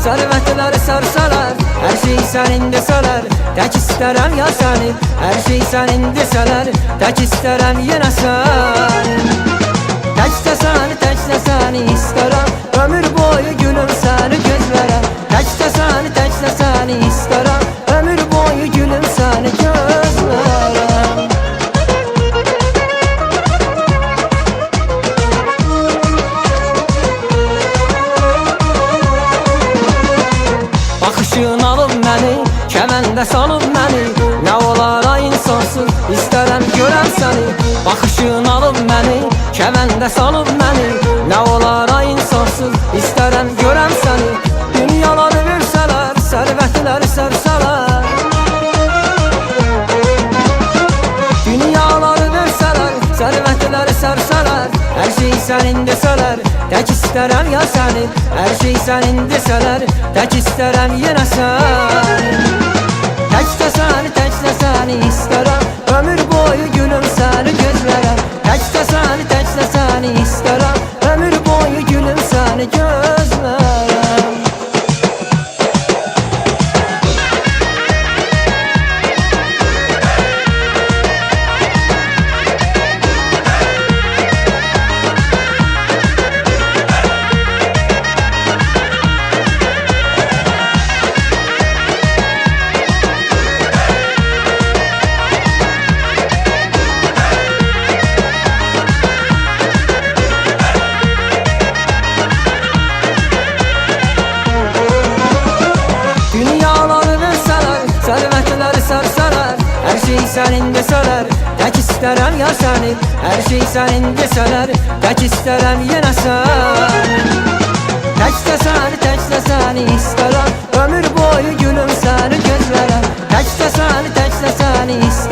servetleri sarsalar, her şey senin deseler, tek isterem ya seni. Her şey senin deseler, tek isterem yine seni. Tekte seni isterem, ömür boyu gülüm seni gözlerem. Tekte seni isterem, ömür boyu gülüm seni gözlerem. Bakışın alıb məni, kəməndə salıb məni. Nə olar ay insansız, istərəm görəm səni. Bakışın alıb məni, kəməndə salıb məni. Nə olar ay insansız, istərəm görəm səni. Dünyaları versələr, sərvətləri sərsalar. Dünyaları versələr, sərvətləri sərsalar. Her şey senin deseler, tek isterem ya seni. Her şey senin deseler, tek isterem yine seni. Tekte seni isterem, ömür boyu gülüm seni gözlerem. Tekte seni isterem, ömür boyu gülüm seni gözlerem. Servetleri sarsalar, her şey senin deseler, tek isterem ya seni. Her şey senin deseler, tek isterem yine seni. Tekte seni isterem, ömür boyu gülüm seni gözlerem. Tekte seni isterem.